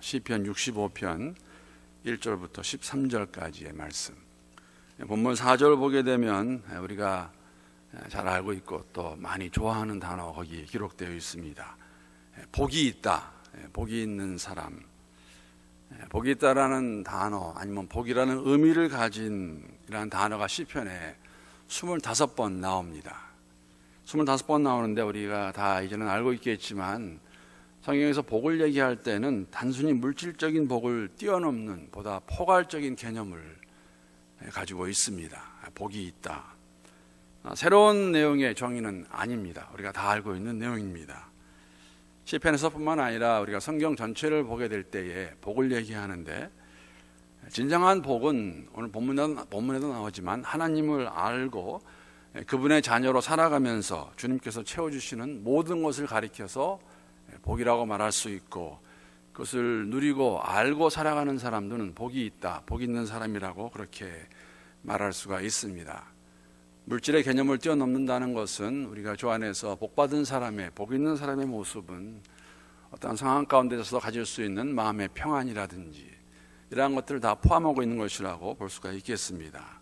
시편 65편 1절부터 13절까지의 말씀. 본문 4절 보게 되면 우리가 잘 알고 있고 또 많이 좋아하는 단어 거기 기록되어 있습니다. 복이 있다, 복이 있는 사람. 복이 있다라는 단어 아니면 복이라는 의미를 가진 이라는 단어가 시편에 25번 나옵니다. 25번 나오는데 우리가 다 이제는 알고 있겠지만 성경에서 복을 얘기할 때는 단순히 물질적인 복을 뛰어넘는 보다 포괄적인 개념을 가지고 있습니다. 복이 있다. 새로운 내용의 정의는 아닙니다. 우리가 다 알고 있는 내용입니다. 시편에서뿐만 아니라 우리가 성경 전체를 보게 될 때에 복을 얘기하는데 진정한 복은 오늘 본문에도 나오지만 하나님을 알고 그분의 자녀로 살아가면서 주님께서 채워주시는 모든 것을 가리켜서 복이라고 말할 수 있고 그것을 누리고 알고 살아가는 사람들은 복이 있다, 복 있는 사람이라고 그렇게 말할 수가 있습니다. 물질의 개념을 뛰어넘는다는 것은 우리가 주 안에서 복받은 사람의, 복 있는 사람의 모습은 어떤 상황 가운데서 가질 수 있는 마음의 평안이라든지 이러한 것들을 다 포함하고 있는 것이라고 볼 수가 있겠습니다.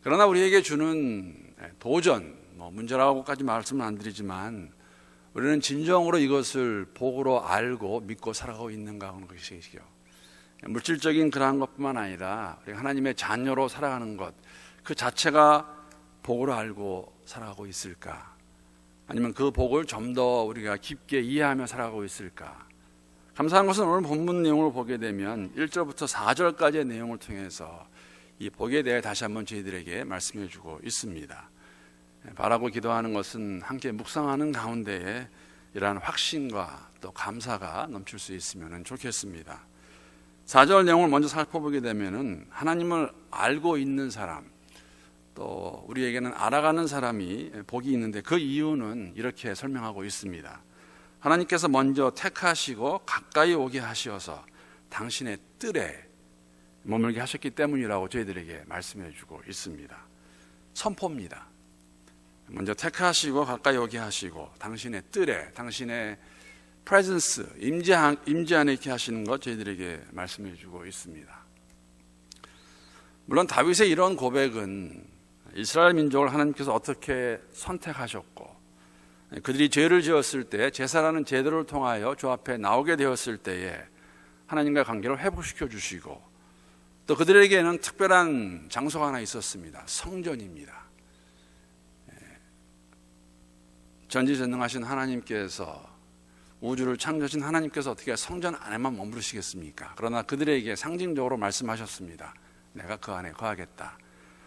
그러나 우리에게 주는 도전, 문제라고까지 말씀은 안 드리지만 우리는 진정으로 이것을 복으로 알고 믿고 살아가고 있는가 하는 것이죠. 물질적인 그러한 것뿐만 아니라 우리가 하나님의 자녀로 살아가는 것 그 자체가 복으로 알고 살아가고 있을까? 아니면 그 복을 좀 더 우리가 깊게 이해하며 살아가고 있을까? 감사한 것은 오늘 본문 내용을 보게 되면 1절부터 4절까지의 내용을 통해서 이 복에 대해 다시 한번 저희들에게 말씀해 주고 있습니다. 바라고 기도하는 것은 함께 묵상하는 가운데에 이러한 확신과 또 감사가 넘칠 수 있으면 좋겠습니다. 4절 내용을 먼저 살펴보게 되면 하나님을 알고 있는 사람, 또 우리에게는 알아가는 사람이 복이 있는데 그 이유는 이렇게 설명하고 있습니다. 하나님께서 먼저 택하시고 가까이 오게 하시어서 당신의 뜰에 머물게 하셨기 때문이라고 저희들에게 말씀해 주고 있습니다. 선포입니다. 먼저 택하시고 가까이 오게 하시고 당신의 뜰에, 당신의 프레젠스, 임재 안에 있게 하시는 것 저희들에게 말씀해 주고 있습니다. 물론 다윗의 이런 고백은 이스라엘 민족을 하나님께서 어떻게 선택하셨고 그들이 죄를 지었을 때 제사라는 제도를 통하여 주 앞에 나오게 되었을 때에 하나님과 관계를 회복시켜 주시고 또 그들에게는 특별한 장소가 하나 있었습니다. 성전입니다. 전지전능하신 하나님께서 우주를 창조하신 하나님께서 어떻게 성전 안에만 머무르시겠습니까? 그러나 그들에게 상징적으로 말씀하셨습니다. 내가 그 안에 거하겠다.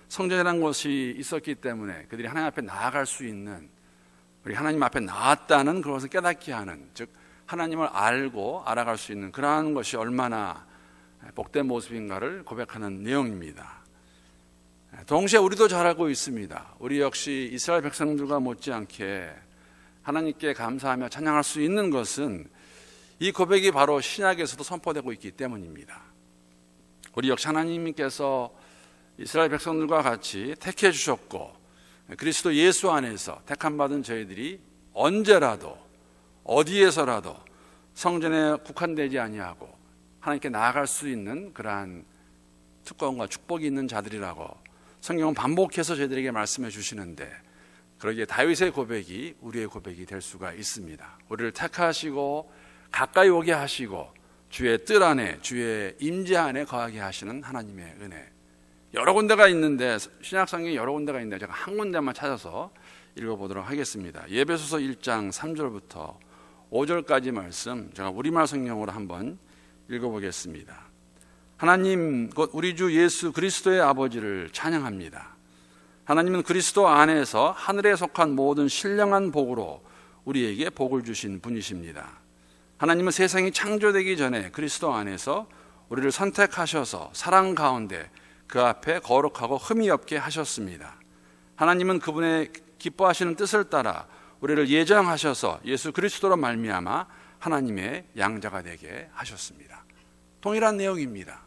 성전이라는 것이 있었기 때문에 그들이 하나님 앞에 나아갈 수 있는, 우리 하나님 앞에 나왔다는 그것을 깨닫게 하는, 즉 하나님을 알고 알아갈 수 있는 그러한 것이 얼마나 복된 모습인가를 고백하는 내용입니다. 동시에 우리도 잘 알고 있습니다. 우리 역시 이스라엘 백성들과 못지않게 하나님께 감사하며 찬양할 수 있는 것은 이 고백이 바로 신약에서도 선포되고 있기 때문입니다. 우리 역시 하나님께서 이스라엘 백성들과 같이 택해 주셨고 그리스도 예수 안에서 택함받은 저희들이 언제라도 어디에서라도 성전에 국한되지 아니하고 하나님께 나아갈 수 있는 그러한 특권과 축복이 있는 자들이라고 성경은 반복해서 저희들에게 말씀해 주시는데 그러기에 다윗의 고백이 우리의 고백이 될 수가 있습니다. 우리를 택하시고 가까이 오게 하시고 주의 뜰 안에, 주의 임재 안에 거하게 하시는 하나님의 은혜. 여러 군데가 있는데 신약성경에 여러 군데가 있는데 제가 한 군데만 찾아서 읽어보도록 하겠습니다. 에베소서 1장 3절부터 5절까지 말씀 제가 우리말 성경으로 한번 읽어보겠습니다. 하나님 곧 우리 주 예수 그리스도의 아버지를 찬양합니다. 하나님은 그리스도 안에서 하늘에 속한 모든 신령한 복으로 우리에게 복을 주신 분이십니다. 하나님은 세상이 창조되기 전에 그리스도 안에서 우리를 선택하셔서 사랑 가운데 그 앞에 거룩하고 흠이 없게 하셨습니다. 하나님은 그분의 기뻐하시는 뜻을 따라 우리를 예정하셔서 예수 그리스도로 말미암아 하나님의 양자가 되게 하셨습니다. 동일한 내용입니다.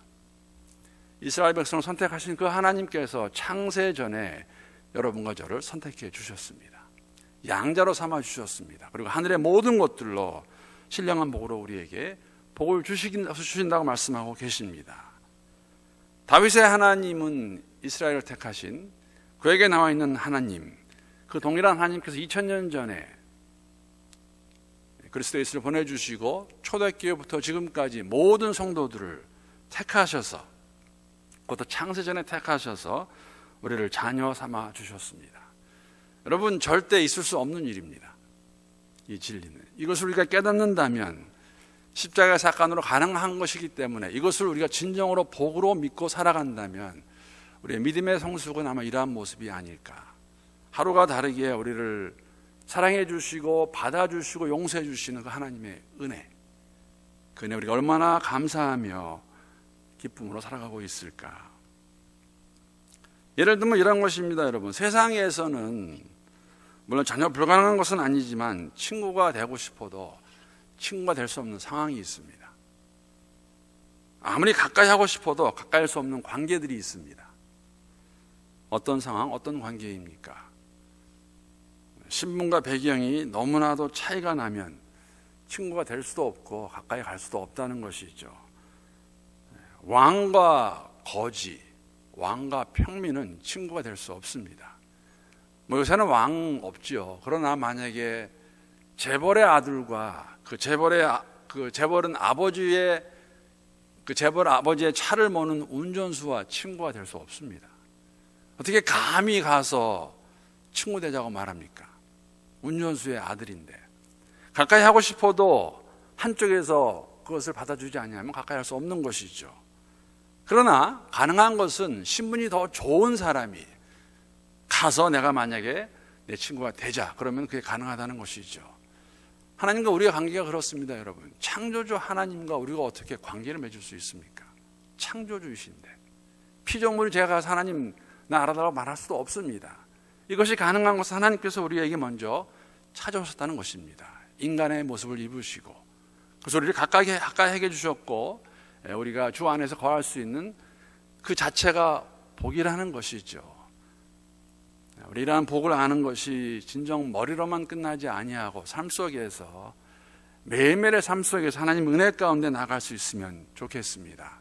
이스라엘 백성을 선택하신 그 하나님께서 창세 전에 여러분과 저를 선택해 주셨습니다. 양자로 삼아 주셨습니다. 그리고 하늘의 모든 것들로 신령한 복으로 우리에게 복을 주신다고 말씀하고 계십니다. 다윗의 하나님은 이스라엘을 택하신 그에게 나와 있는 하나님, 그 동일한 하나님께서 2000년 전에 그리스도 예수를 보내주시고 초대교회부터 지금까지 모든 성도들을 택하셔서, 그것도 창세전에 택하셔서 우리를 자녀 삼아 주셨습니다. 여러분, 절대 있을 수 없는 일입니다. 이 진리는. 이것을 우리가 깨닫는다면 십자가의 사건으로 가능한 것이기 때문에 이것을 우리가 진정으로 복으로 믿고 살아간다면 우리의 믿음의 성숙은 아마 이러한 모습이 아닐까. 하루가 다르게 우리를 사랑해 주시고 받아주시고 용서해 주시는 그 하나님의 은혜, 그 은혜 우리가 얼마나 감사하며 기쁨으로 살아가고 있을까. 예를 들면 이런 것입니다. 여러분, 세상에서는 물론 전혀 불가능한 것은 아니지만 친구가 되고 싶어도 친구가 될 수 없는 상황이 있습니다. 아무리 가까이 하고 싶어도 가까이 할 수 없는 관계들이 있습니다. 어떤 상황, 어떤 관계입니까? 신분과 배경이 너무나도 차이가 나면 친구가 될 수도 없고 가까이 갈 수도 없다는 것이죠. 왕과 거지, 왕과 평민은 친구가 될 수 없습니다. 요새는 왕 없지요. 그러나 만약에 재벌의 아들과 그 재벌은 아버지의 재벌 아버지의 차를 모는 운전수와 친구가 될 수 없습니다. 어떻게 감히 가서 친구 되자고 말합니까? 운전수의 아들인데. 가까이 하고 싶어도 한쪽에서 그것을 받아주지 않으면 가까이 할 수 없는 것이죠. 그러나 가능한 것은 신분이 더 좋은 사람이 가서 내가 만약에 내 친구가 되자, 그러면 그게 가능하다는 것이죠. 하나님과 우리의 관계가 그렇습니다. 여러분, 창조주 하나님과 우리가 어떻게 관계를 맺을 수 있습니까? 창조주이신데 피조물이 제가 가서 하나님 나 알아달라고 말할 수도 없습니다. 이것이 가능한 것은 하나님께서 우리에게 먼저 찾아오셨다는 것입니다. 인간의 모습을 입으시고 그래서 우리를 가까이 하게 주셨고, 우리가 주 안에서 거할 수 있는 그 자체가 복이라는 것이죠. 우리 이러한 복을 아는 것이 진정 머리로만 끝나지 아니하고 삶 속에서, 매일매일의 삶 속에서 하나님 은혜 가운데 나갈 수 있으면 좋겠습니다.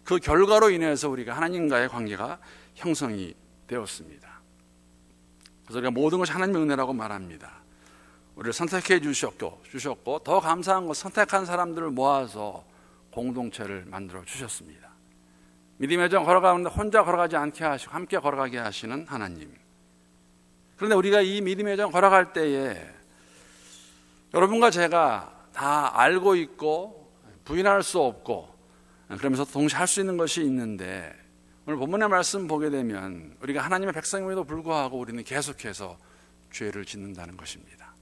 그 결과로 인해서 우리가 하나님과의 관계가 형성이 되었습니다. 그래서 우리가 모든 것이 하나님의 은혜라고 말합니다. 우리를 선택해 주셨고 더 감사한 것, 선택한 사람들을 모아서 공동체를 만들어 주셨습니다. 믿음의 정 걸어가는데 혼자 걸어가지 않게 하시고 함께 걸어가게 하시는 하나님. 그런데 우리가 이 믿음의 정 걸어갈 때에 여러분과 제가 다 알고 있고 부인할 수 없고 그러면서 동시에 할 수 있는 것이 있는데, 오늘 본문의 말씀 보게 되면 우리가 하나님의 백성임에도 불구하고 우리는 계속해서 죄를 짓는다는 것입니다.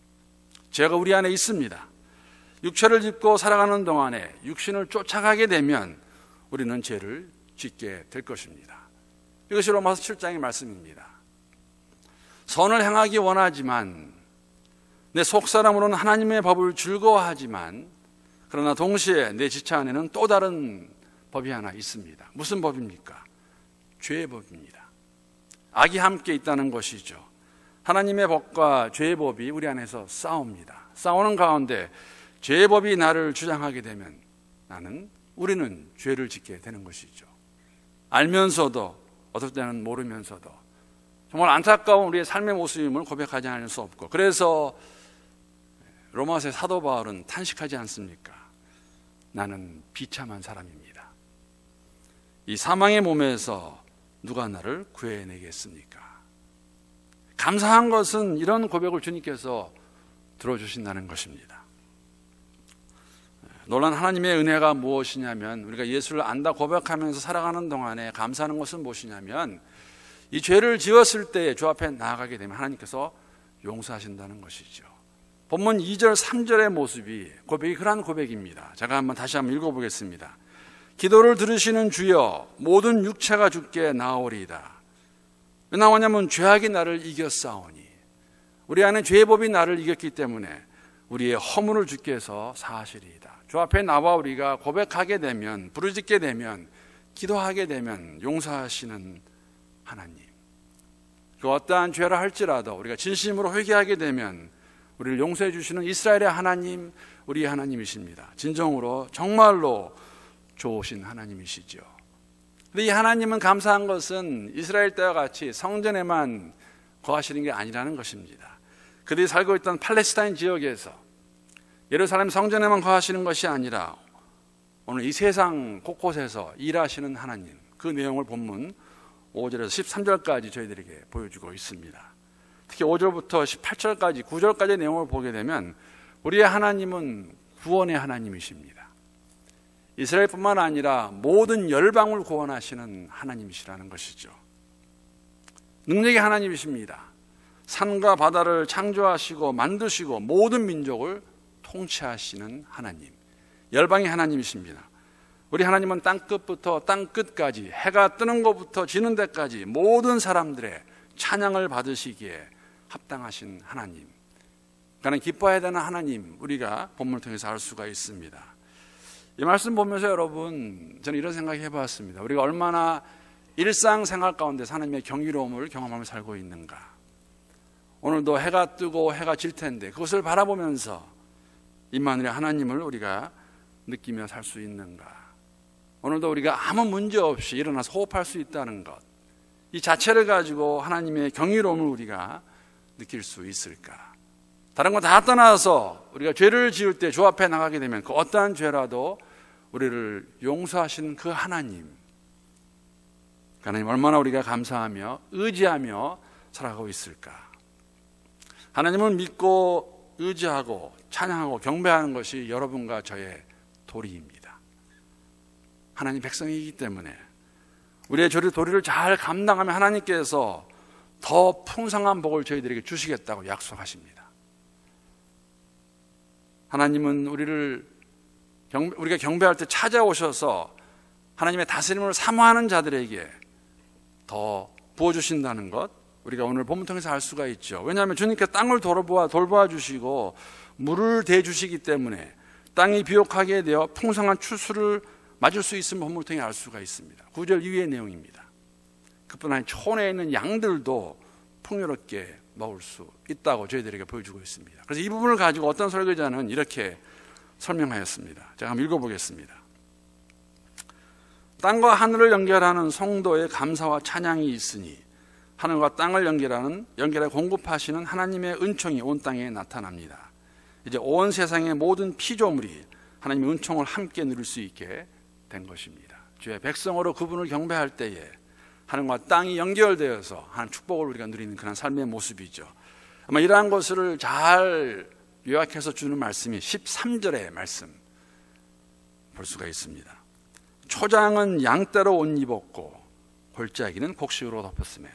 죄가 우리 안에 있습니다. 육체를 짓고 살아가는 동안에 육신을 쫓아가게 되면 우리는 죄를 짓게 될 것입니다. 이것이 로마서 7장의 말씀입니다. 선을 행하기 원하지만 내 속사람으로는 하나님의 법을 즐거워하지만 그러나 동시에 내 지체 안에는 또 다른 법이 하나 있습니다. 무슨 법입니까? 죄의 법입니다. 악이 함께 있다는 것이죠. 하나님의 법과 죄의 법이 우리 안에서 싸웁니다. 싸우는 가운데 죄의 법이 나를 주장하게 되면 우리는 죄를 짓게 되는 것이죠. 알면서도 어떨 때는 모르면서도 정말 안타까운 우리의 삶의 모습임을 고백하지 않을 수 없고, 그래서 로마서의 사도 바울은 탄식하지 않습니까? 나는 비참한 사람입니다. 이 사망의 몸에서 누가 나를 구해내겠습니까? 감사한 것은 이런 고백을 주님께서 들어주신다는 것입니다. 놀란 하나님의 은혜가 무엇이냐면, 우리가 예수를 안다 고백하면서 살아가는 동안에 감사하는 것은 무엇이냐면, 이 죄를 지었을 때 주 앞에 나아가게 되면 하나님께서 용서하신다는 것이죠. 본문 2절 3절의 모습이 고백이 그러한 고백입니다. 제가 다시 한번 읽어보겠습니다. 기도를 들으시는 주여, 모든 육체가 주께 나아오리이다. 왜 나오냐면 죄악이 나를 이겼사오니, 우리 안에 죄의 법이 나를 이겼기 때문에 우리의 허물을 주께서 사하시리이다. 주 앞에 나와 우리가 고백하게 되면, 부르짖게 되면, 기도하게 되면 용서하시는 하나님. 그 어떠한 죄를 할지라도 우리가 진심으로 회개하게 되면 우리를 용서해 주시는 이스라엘의 하나님, 우리의 하나님이십니다. 진정으로 정말로 좋으신 하나님이시죠. 그런데 이 하나님은 감사한 것은 이스라엘 때와 같이 성전에만 거하시는 게 아니라는 것입니다. 그들이 살고 있던 팔레스타인 지역에서 예루살렘 성전에만 거하시는 것이 아니라 오늘 이 세상 곳곳에서 일하시는 하나님, 그 내용을 본문 5절에서 13절까지 저희들에게 보여주고 있습니다. 특히 5절부터 18절까지 9절까지의 내용을 보게 되면 우리의 하나님은 구원의 하나님이십니다. 이스라엘뿐만 아니라 모든 열방을 구원하시는 하나님이시라는 것이죠. 능력의 하나님이십니다. 산과 바다를 창조하시고 만드시고 모든 민족을 통치하시는 하나님, 열방의 하나님이십니다. 우리 하나님은 땅끝부터 땅끝까지, 해가 뜨는 것부터 지는 데까지 모든 사람들의 찬양을 받으시기에 합당하신 하나님, 그러니까 기뻐해야 되는 하나님, 우리가 본문을 통해서 알 수가 있습니다. 이 말씀 보면서 여러분, 저는 이런 생각 해봤습니다. 우리가 얼마나 일상생활 가운데 하나님의 경이로움을 경험하며 살고 있는가. 오늘도 해가 뜨고 해가 질 텐데 그것을 바라보면서 임마누엘 하나님을 우리가 느끼며 살 수 있는가. 오늘도 우리가 아무 문제 없이 일어나서 호흡할 수 있다는 것, 이 자체를 가지고 하나님의 경이로움을 우리가 느낄 수 있을까. 다른 거 다 떠나서 우리가 죄를 지을 때 주 앞에 나가게 되면 그 어떠한 죄라도 우리를 용서하시는 그 하나님, 하나님 얼마나 우리가 감사하며 의지하며 살아가고 있을까. 하나님을 믿고 의지하고 찬양하고 경배하는 것이 여러분과 저의 도리입니다. 하나님 백성이기 때문에 우리의 도리를 잘 감당하면 하나님께서 더 풍성한 복을 저희들에게 주시겠다고 약속하십니다. 하나님은 우리가 경배할 때 찾아오셔서 하나님의 다스림을 사모하는 자들에게 더 부어주신다는 것, 우리가 오늘 본문 통해서 알 수가 있죠. 왜냐하면 주님께서 땅을 돌보아 주시고 물을 대주시기 때문에 땅이 비옥하게 되어 풍성한 추수를 맞을 수 있음을 본문을 통해 알 수가 있습니다. 9절 이후의 내용입니다. 그뿐 아니라 촌에 있는 양들도 풍요롭게 먹을 수 있다고 저희들에게 보여주고 있습니다. 그래서 이 부분을 가지고 어떤 설교자는 이렇게 설명하였습니다. 제가 한번 읽어보겠습니다. 땅과 하늘을 연결하는 성도의 감사와 찬양이 있으니 하늘과 땅을 연결해 공급하시는 하나님의 은총이 온 땅에 나타납니다. 이제 온 세상의 모든 피조물이 하나님의 은총을 함께 누릴 수 있게 된 것입니다. 주의 백성으로 그분을 경배할 때에 하늘과 땅이 연결되어서 하나님 축복을 우리가 누리는 그런 삶의 모습이죠. 아마 이러한 것을 잘 요약해서 주는 말씀이 13절의 말씀 볼 수가 있습니다. 초장은 양떼로 옷 입었고 골짜기는 곡식으로 덮었으며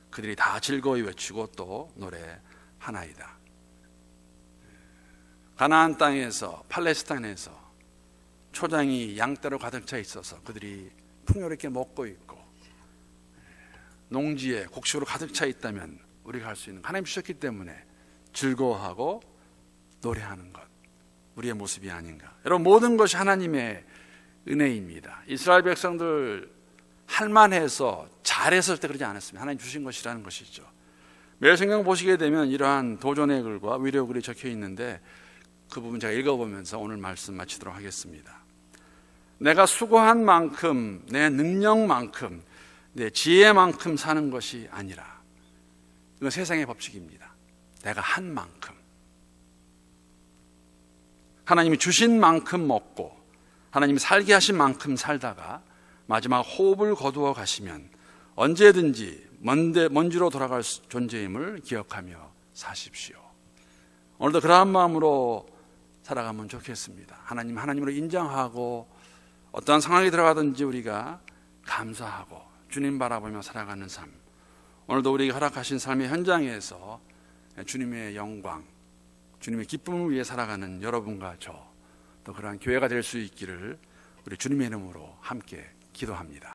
그들이 다 즐거이 외치고 또 노래하나이다. 가나안 땅에서, 팔레스타인에서 초장이 양떼로 가득 차 있어서 그들이 풍요롭게 먹고 있고 농지에 곡식으로 가득 차 있다면 우리가 할 수 있는, 하나님 주셨기 때문에 즐거워하고 노래하는 것, 우리의 모습이 아닌가. 여러분, 모든 것이 하나님의 은혜입니다. 이스라엘 백성들 할만해서 잘했을 때 그러지 않았습니다. 하나님 주신 것이라는 것이죠. 매일 성경 보시게 되면 이러한 도전의 글과 위로의 글이 적혀 있는데 그 부분 제가 읽어보면서 오늘 말씀 마치도록 하겠습니다. 내가 수고한 만큼, 내 능력만큼, 내 지혜만큼 사는 것이 아니라, 이건 세상의 법칙입니다. 내가 한 만큼, 하나님이 주신 만큼 먹고 하나님이 살게 하신 만큼 살다가 마지막 호흡을 거두어 가시면 언제든지 먼지로 돌아갈 존재임을 기억하며 사십시오. 오늘도 그러한 마음으로 살아가면 좋겠습니다. 하나님으로 인정하고 어떠한 상황이 들어가든지 우리가 감사하고 주님 바라보며 살아가는 삶, 오늘도 우리에게 허락하신 삶의 현장에서 주님의 영광, 주님의 기쁨을 위해 살아가는 여러분과 저, 또 그러한 교회가 될 수 있기를 우리 주님의 이름으로 함께 기도합니다.